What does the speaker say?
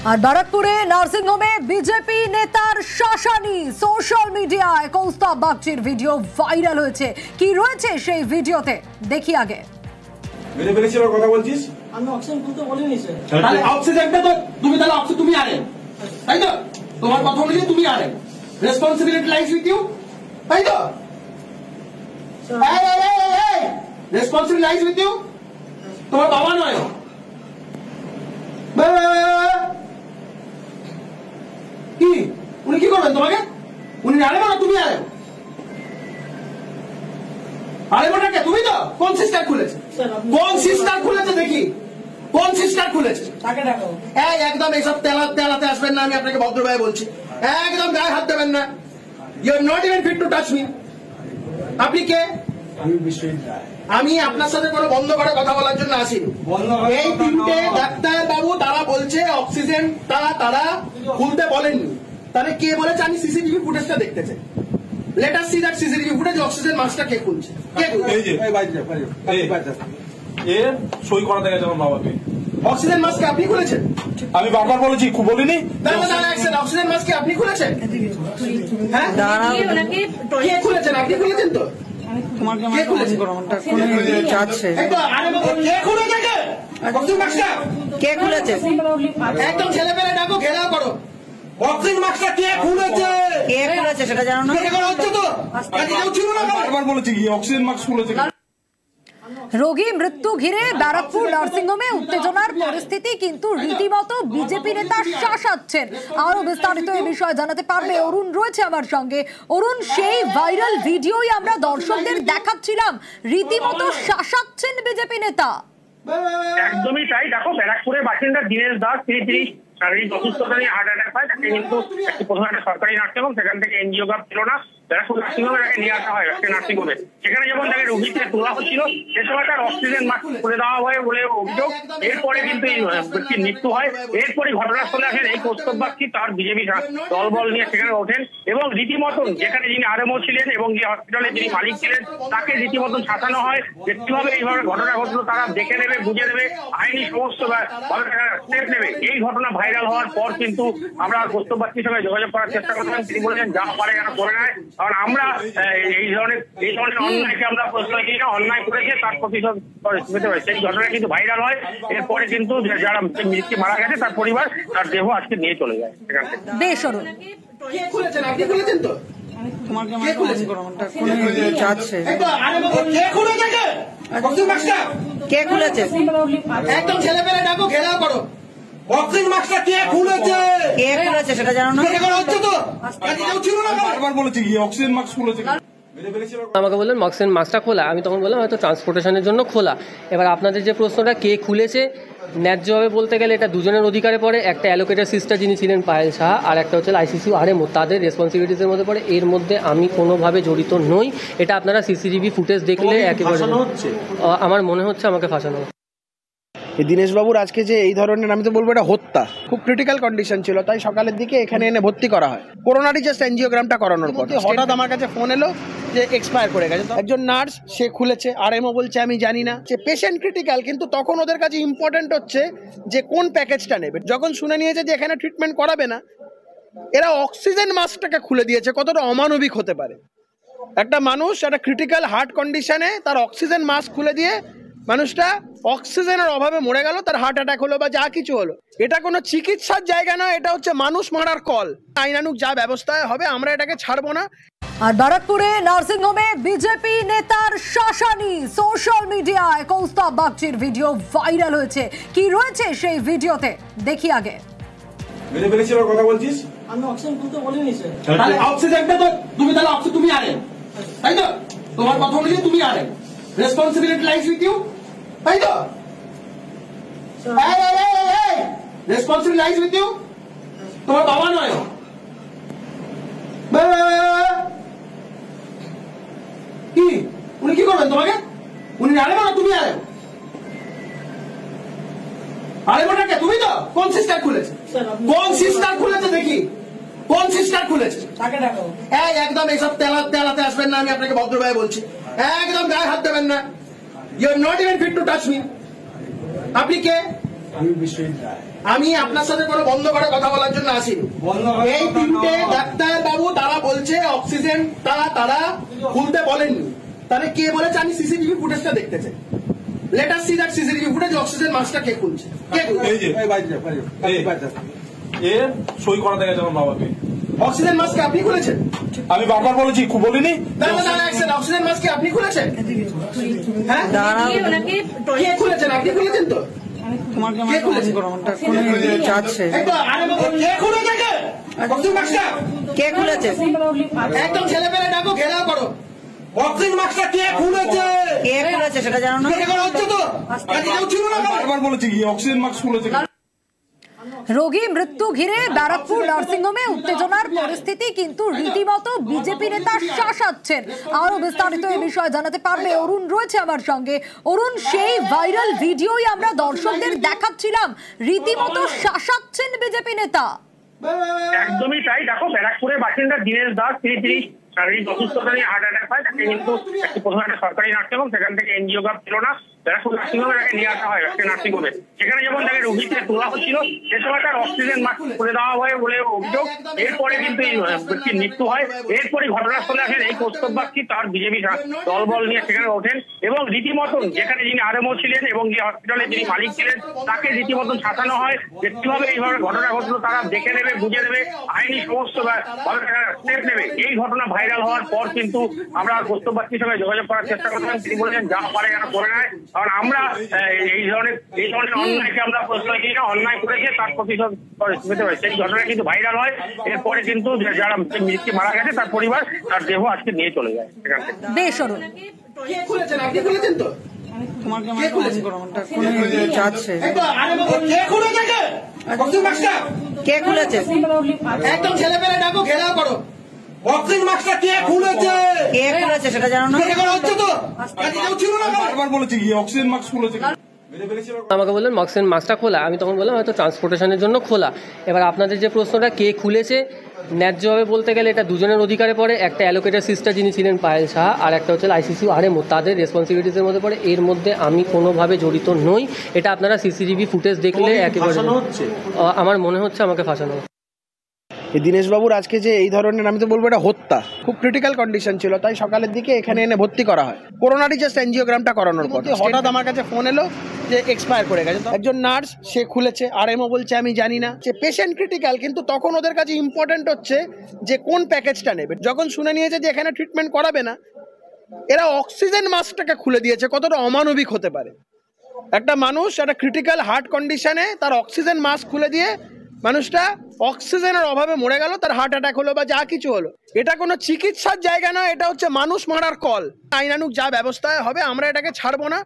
আর ব্যারাকপুরে নার্সিংহোমে বিজেপি নেতার শাসানি সোশ্যাল মিডিয়ায় কৌস্তব বাগচির ভিডিও ভাইরাল হয়েছে। কি রয়েছে সেই ভিডিওতে দেখি আগে। মেরে ফেলেছি আর কথা বলছিস? আমি অক্সিজেন খুলতে বলিনি স্যার। তাহলে অক্সিজেনটা তো তুমি তাহলে অক্সিজেন তুমি আনেন, তাই তো? তোমার কথা অনুযায়ী তুমি আনেন, রেসপন্সিবিলিটি লাইজ উইথ ইউ, তাই তো? Responsibility lies with you. তোমার বাবা নয়, কি উনি কি করবেন তোমাকে? উনি আনেন না তুমি আনেন? আরেকটাকে তুমি তো কোন সিস্টার খুলেছে? কোন সিস্টার খুলেছে দেখি, কোন সিস্টার খুলেছে? তাকে ডাকো। একদম এইসব তেলাতে আসবেন না, আমি আপনাকে ভদ্রভাবে বলছি। একদম গায়ে হাত দেবেন না। You are not even fit to touch me. আপনি কে? আমি আপনার সাথে কোনো বন্ধ করে কথা বলার জন্য আসিনি। এই তিনটে ডাক্তার বাবু তারা বলছে অক্সিজেনটা তারা খুলতে বলেননি। তাহলে কে বলেছে? আমি সিসিটিভি ফুটেজটা দেখতে চাই। Let us see that CCTV footage. Oxygen মাস্কটা কে খুলছে? কে খুলছে? সই করা দেখা যাবে বাবাকে। অক্সিজেন মাস্ক আপনি খুলেছেন? আমি বারবার বলেছি, বলিনি? অক্সিজেন মাস্ক আপনি খুলেছেন? হ্যাঁ, কে খুলেছেন? আপনি খুলেছেন তো? কে খুলেছে? কে খুলেছে? একদম ছেলে পেলে ডাকো, ঘেরাও করো। অক্সিজেন মাস্কটা কে খুলেছে? কে খুলেছে সেটা জানো না? হচ্ছে তো কেউ ছিল না। বারবার বলেছি কি অক্সিজেন মাস্ক খুলেছে। রোগী মৃত্যু ঘিরে ব্যারাকপুর নার্সিংহোমে উত্তেজনার পরিস্থিতি, কিন্তু রীতিমতো বিজেপি নেতা শাসাচ্ছেন। আরো বিস্তারিত এই বিষয়ে জানাতে পারবে অরুণ রয়েছে আমার সঙ্গে। অরুণ, সেই ভাইরাল ভিডিওই আমরা দর্শকদের দেখাচ্ছিলাম, রীতিমতো শাসাচ্ছেন বিজেপি নেতা। একদমই তাই। দেখো, ব্যারাকপুরের বাসিন্দা দীনেশ দাস, তিনি শারীরিক অসুস্থতা নিয়ে হার্ট অ্যাটাক হয়। তাকে কিন্তু প্রথমে একটা সরকারি নার্সিং হোম, সেখান থেকে এনজিওগ্রাম ছিল না, ব্যারাকপুর নার্সিং হোমে তাকে নিয়ে আসা হয় একটা নার্সিং হোমে। সেখানে যখন তাকে রোগীকে তোলা হচ্ছিল, সে সময় তার অক্সিজেন মাস্ক খুলে দেওয়া হয় বলে অভিযোগ। এরপরে কিন্তু এই ব্যক্তির মৃত্যু হয়। এরপরে ঘটনাস্থলে আসেন এই কৌস্তব বাগচি, তার বিজেপি দলবল নিয়ে সেখানে ওঠেন এবং রীতিমতন যেখানে যিনি আরএমও ছিলেন এবং যে হসপিটালে যিনি মালিক ছিলেন তাকে রীতিমতন শাসানো হয় যে কিভাবে এইভাবে ঘটনা ঘটলো তারা দেখে নেবে, বুঝে নেবে, আইনি সমস্ত স্টেপ নেবে। এই ঘটনা ভাইরাল হওয়ার পর কিন্তু আমরা কৌস্তব বাগচির সঙ্গে যোগাযোগ করার চেষ্টা করছিলাম। তিনি বলেছেন যা পারে যেন করে নেয়, কারণ আমরা এই ধরনের অন্যায়কে আমরা প্রশ্রয় দিই না। অন্যায় করেছে তার প্রতিশোধ পেতে হয়। সেই ঘটনা কিন্তু ভাইরাল হয়। এরপরে কিন্তু যারা মৃত্যু মারা গেছে তার পরিবার তার দেহ আজকে নিয়ে চলে যায় সেখান থেকে। বেশ অরুণ, কে খুলেছেন? আপনি খুলেছেন তো? কে খুলেছে? কে খুলেছে? একদম ছেলে পেলে ডাকো, ঘেরাও করো। অক্সিজেন মাস্কটা কে খুলেছে? কে খুলেছে সেটা জানো না? হচ্ছে তো কেউ ছিল না। বারবার বলেছি কি অক্সিজেন মাস্ক খুলেছে। আমাকে বললেন অক্সিজেন মাস্কটা খোলা। আমি তখন বললাম হয়তো ট্রান্সপোর্টেশনের জন্য খোলা। এবার আপনাদের যে প্রশ্নটা কে খুলেছে, ন্যায্যভাবে বলতে গেলে এটা দুজনের অধিকারে পড়ে। একটা অ্যালোকেটেড সিস্টার যিনি ছিলেন পায়েল সাহা, আর একটা হচ্ছে আইসিসিউ আরএমও, তাদের রেসপন্সিবিলিটিসের মধ্যে পড়ে। এর মধ্যে আমি কোনোভাবে জড়িত নই। এটা আপনারা সিসিটিভি ফুটেজ দেখলে একেবারে আমার মনে হচ্ছে আমাকে ফাঁসানো হচ্ছে। এই দীনেশবাবুর আজকে যে এই ধরনের, আমি তো বলবো এটা হত্যা, খুব ক্রিটিক্যাল কন্ডিশন ছিল, তাই সকালের দিকে এখানে এনে ভর্তি করা হয়। করোনারি জাস্ট এনজিওগ্রামটা করানোর পর হঠাৎ আমার কাছে ফোন এলো যে এক্সপায়ার করে গেছে। একজন নার্স সে খুলেছে, আরএমও বলছে আমি জানি না, যে পেশেন্ট ক্রিটিক্যাল, কিন্তু তখন ওদের কাছে ইম্পর্টেন্ট হচ্ছে যে কোন প্যাকেজটা নেবে। যখন শুনে নিয়েছে যে এখানে ট্রিটমেন্ট করাবে না, এরা অক্সিজেন মাস্কটাকে খুলে দিয়েছে। কতটা অমানবিক হতে পারে একটা মানুষ একটা ক্রিটিক্যাল হার্ট কন্ডিশনে তার অক্সিজেন মাস্ক খুলে দিয়ে মানুষটা অক্সিজেনের অভাবে মরে গেল, তার হার্ট অ্যাটাক হলো বা যা কিছু হলো। এটা কোনো চিকিৎসার জায়গা নয়, এটা হচ্ছে মানুষ মারার কল। আইনানুক যা ব্যবস্থা হবে আমরা এটাকে ছাড়বো না। আর ব্যারাকপুরে নার্সিংহোমে বিজেপি নেতার শাসানি সোশ্যাল মিডিয়ায় কৌস্তব বাগচির ভিডিও ভাইরাল হয়েছে। কি রয়েছে সেই ভিডিওতে দেখি আগে। মেরে ফেলেছি আর কথা বলছিস? আমি অক্সিজেন খুলতে বলিনি স্যার। তাহলে অক্সিজেনটা তো তুমি তাহলে অক্সিজেন তুমি আনেন, তাই তো? তোমার কথা অনুযায়ী তুমি আনেন, রেসপন্সিবিলিটি লাইজ উইথ ইউ, তাই তো? Responsibility lies with you. তোমার বাবা নয়, কি উনি কি করবেন তোমাকে? উনি আনেন না তুমি আনেন? আরেকটাকে তুমি তো কোন সিস্টার খুলেছে? কোন সিস্টার খুলেছে দেখি, কোন সিস্টার খুলেছে? তাকে ডাকো। একদম এইসব তেলাতে আসবেন না, আমি আপনাকে ভদ্রভাবে বলছি। একদম গায়ে হাত দেবেন না। You are not even fit to touch me. আপনি কে? আমি আপনার সাথে কোনো বন্ধ করে কথা বলার জন্য আসিনি। এই তিনটে ডাক্তার বাবু তারা বলছে অক্সিজেন তারা খুলতে বলেননি, তাহলে কে বলেছে? আমি সিসিটিভি ফুটেজটা দেখতে চাই। Let us see that CCTV footage. Oxygen মাস্কটা কে খুলছে? এই যে এ সই করাতে গেছে আমার বাবাকে। অক্সিজেন মাস্ক আপনি খুলেছেন? আমি বারবার বলেছি, বলিনি? অক্সিজেন মাস্ক আপনি খুলেছেন? হ্যাঁ, কে খুলেছেন? আপনি খুলেছেন তো? কে খুলেছে? কে খুলেছে? একদম ছেলে পেলে ডাকো, ঘেরাও করো। অক্সিজেন মাস্কটা কে খুলেছে? কে খুলেছে সেটা জানো না? হচ্ছে তো বারবার বলেছি অক্সিজেন মাস্ক খুলেছে। রোগী মৃত্যু ঘিরে ব্যারাকপুর নার্সিংহোমে উত্তেজনার পরিস্থিতি, কিন্তু রীতিমতো বিজেপি নেতা শাসাচ্ছেন। আরো বিস্তারিত এই বিষয়ে জানাতে পারবে অরুণ রয়েছে আমার সঙ্গে। অরুণ, সেই ভাইরাল ভিডিওই আমরা দর্শকদের দেখাচ্ছিলাম, রীতিমতো শাসাচ্ছেন বিজেপি নেতা। একদমই তাই। দেখো, ব্যারাকপুরের বাসিন্দা দীনেশ দাস, তিনি শারীরিক অসুস্থতা নিয়ে হার্ট অ্যাটাক হয়। তাকে কিন্তু একটি প্রথমে একটা সরকারি নার্সিংহোম, সেখান থেকে এনজিওগ্রাফ ছিল না, ব্যারাকপুর নার্সিংহোমে তাকে নিয়ে আসা হয় একটা নার্সিংহোমে। সেখানে যখন তাকে রোগীকে তোলা হচ্ছিল, সে সময় তার অক্সিজেন মাস্ক খুলে দেওয়া হয় বলে অভিযোগ। এরপরে কিন্তু এই ব্যক্তির মৃত্যু হয়। এরপরে ঘটনাস্থলে আসেন এই কৌস্তববাসী, তার বিজেপি দলবল নিয়ে সেখানে ওঠেন এবং রীতিমতন যেখানে যিনি আরএমও ছিলেন এবং যে হসপিটালে যিনি মালিক ছিলেন তাকে রীতিমতন শাসানো হয় যে কিভাবে এইভাবে ঘটনা ঘটলো তারা দেখে নেবে, বুঝে নেবে, আইনি সমস্ত স্টেপ নেবে। এই ঘটনা ভাইরাল হওয়ার পর কিন্তু আমরা কৌস্তববাসীর সঙ্গে যোগাযোগ করার চেষ্টা করছিলাম। তিনি বলেছেন যা পারে যেন করে নেয়, কারণ আমরা এই ধরনের অন্যায়কে আমরা প্রশ্রয় দিই না। অন্যায় করেছে তার প্রতিশোধ পেতে হয়। সেই ঘটনা কিন্তু ভাইরাল হয়। এরপরে কিন্তু যারা মৃত্যু মারা গেছে তার পরিবার তার দেহ আজকে নিয়ে চলে যায় সেখান থেকে। বেশ অরুণ, কে খুলেছেন? আপনি খুলেছেন তো? কে খুলেছে? কে খুলেছে? একদম ছেলে পেলে ডাকো, ঘেরাও করো। অক্সিজেন মাস্কটা কে খুলেছে? কে খুলেছে সেটা জানো না? হচ্ছে তো বারবার বলেছি অক্সিজেন মাস্ক খুলেছে। আমাকে বললেন অক্সিজেন মাস্কটা খোলা, আমি তখন বললাম হয়তো ট্রান্সপোর্টেশনের জন্য খোলা। এবার আপনাদের যে প্রশ্নটা কে খুলেছে, ন্যায্যভাবে বলতে গেলে এটা দুজনের অধিকারে পড়ে। একটা অ্যালোকেটেড সিস্টার যিনি ছিলেন পায়েল সাহা, আর একটা হচ্ছে আইসিসিউ আরএমও, তাদের রেসপন্সিবিলিটিসের মধ্যে পড়ে। এর মধ্যে আমি কোনোভাবে জড়িত নই। এটা আপনারা সিসিটিভি ফুটেজ দেখলে একেবারে আমার মনে হচ্ছে আমাকে ফাঁসানো। এই দীনেশবাবুর আজকে যে এই ধরনের, আমি তো বলবো এটা হত্যা, খুব ক্রিটিক্যাল কন্ডিশন ছিল, তাই সকালের দিকে এখানে এনে ভর্তি করা হয়। করোনারি জাস্ট এনজিওগ্রামটা করানোর পর হঠাৎ আমার কাছে ফোন এলো যে এক্সপায়ার করে গেছে। একজন নার্স, সে খুলেছে, আরএমও বলছে আমি জানি না, যে পেশেন্ট ক্রিটিক্যাল, কিন্তু তখন ওদের কাছে ইম্পর্টেন্ট হচ্ছে যে কোন প্যাকেজটা নেবে। যখন শুনে নিয়েছে যে এখানে ট্রিটমেন্ট করাবে না, এরা অক্সিজেন মাস্কটাকে খুলে দিয়েছে। কতটা অমানবিক হতে পারে একটা মানুষ একটা ক্রিটিক্যাল হার্ট কন্ডিশনে তার অক্সিজেন মাস্ক খুলে দিয়ে মানুষটা অক্সিজেনের অভাবে মরে গেল, তার হার্ট অ্যাটাক হলো বা যা কিছু হলো। এটা কোনো চিকিৎসার জায়গা না, এটা হচ্ছে মানুষ মারার কল। আইনানুক যা ব্যবস্থা হবে আমরা এটাকে ছাড়বো না।